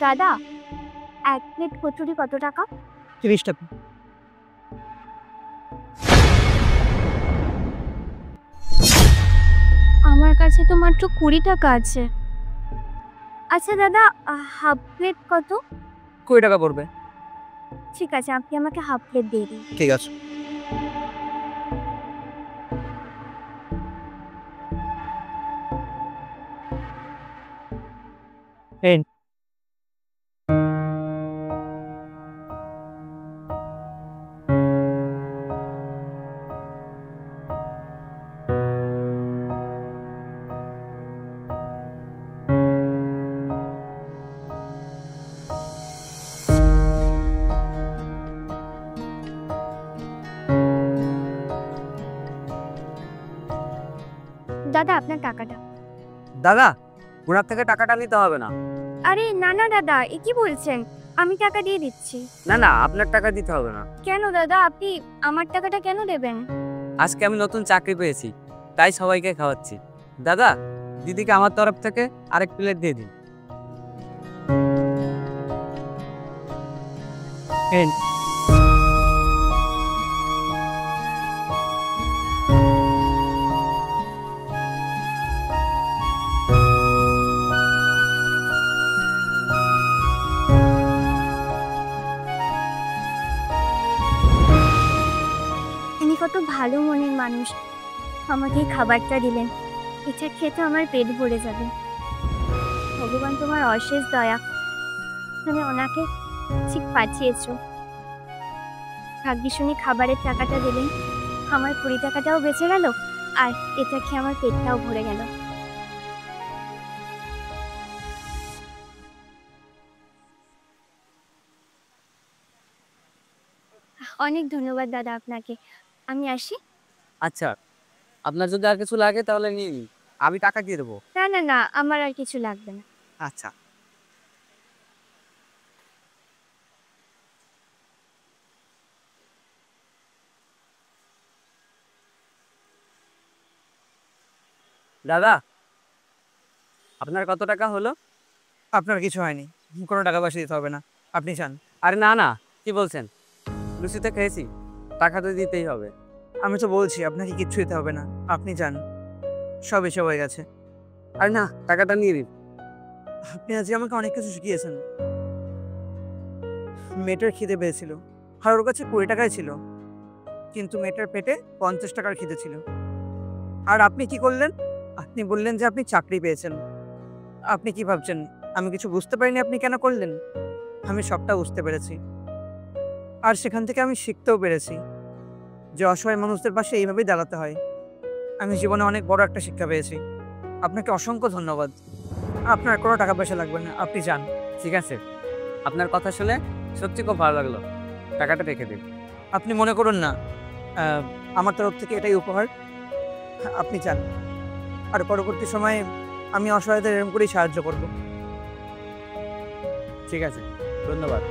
দাদা, এক প্লেট কচুরি কত টাকা? 30 টাকা। আমার কাছে তো মাত্র 20 টাকা আছে। আচ্ছা দাদা, হাফ প্লেট কত? 20 টাকা পড়বে। ঠিক আছে, আপনি আমাকে হাফ প্লেট দিয়ে দিন। ঠিক আছে। এই দাদা, আপনার টাকাটা। দাদা, ওনার থেকে টাকাটা নিতে হবে না। আরে না না দাদা, এ কি বলছেন? আমি টাকা দিয়ে দিচ্ছি। না না, আপনার টাকা দিতে হবে না। কেন দাদা, আপনি আমার টাকাটা কেন দেবেন? আজকে আমি নতুন চাকরি পেয়েছি, তাই সবাইকে খাওয়াচ্ছি। দাদা, দিদিকে আমার তরফ থেকে আরেক প্লেট দিয়ে দিন। এই ইনি কত ভালো মনের মানুষ, আমাকে এই খাবারটা দিলেন। এটা খেতে আমার পেট ভরে যাবে। ভগবান, তোমার অশেষ দয়া, তুমি ওনাকে ঠিক পাঠিয়েছো। ভাগ্যিস উনি খাবারের টাকাটা দিলেন, আমার 20 টাকাটাও বেঁচে গেল, আর এটা খেয়ে আমার পেটটাও ভরে গেল। অনেক ধন্যবাদ দাদা আপনাকে। আমি আসি। আচ্ছা, আপনার যদি আর কিছু লাগে তাহলে নিন, আমি টাকা দিয়ে দেবো। না না না, আমার আর কিছু লাগবে না। আচ্ছা। দাদা, আপনার কত টাকা হলো? আপনার কিছু হয়নি, কোনো টাকা পয়সা দিতে হবে না, আপনি চান? আরে না না, কি বলছেন? লুচিতে খেয়েছি, টাকা তো দিতেই হবে। আমি তো বলছি আপনাকে কিচ্ছু দিতে হবে না, আপনি চান। সব এসে হয়ে গেছে। আরে না, টাকাটা নিয়ে দিন। আপনি আজকে আমাকে অনেক কিছু শিখিয়েছেন। মেয়েটার খিদে পেয়েছিল, আর ওর কাছে 20 টাকাই ছিল, কিন্তু মেয়েটার পেটে 50 টাকার খিদে ছিল। আর আপনি কি করলেন? আপনি বললেন যে আপনি চাকরি পেয়েছেন। আপনি কি ভাবছেন আমি কিছু বুঝতে পারিনি আপনি কেন করলেন? আমি সবটা বুঝতে পেরেছি, আর সেখান থেকে আমি শিখতেও পেরেছি যে অসহায় মানুষদের পাশে এইভাবেই দাঁড়াতে হয়। আমি জীবনে অনেক বড় একটা শিক্ষা পেয়েছি। আপনাকে অসংখ্য ধন্যবাদ। আপনার কোনো টাকা পয়সা লাগবে না, আপনি যান। ঠিক আছে, আপনার কথা শুনে সত্যি খুব ভালো লাগলো। টাকাটা রেখে দিন। আপনি মনে করুন না, আমার তরফ থেকে এটাই উপহার। আপনি যান, আর পরবর্তী সময়ে আমি অসহায়দের এরকম করেই সাহায্য করব। ঠিক আছে, ধন্যবাদ।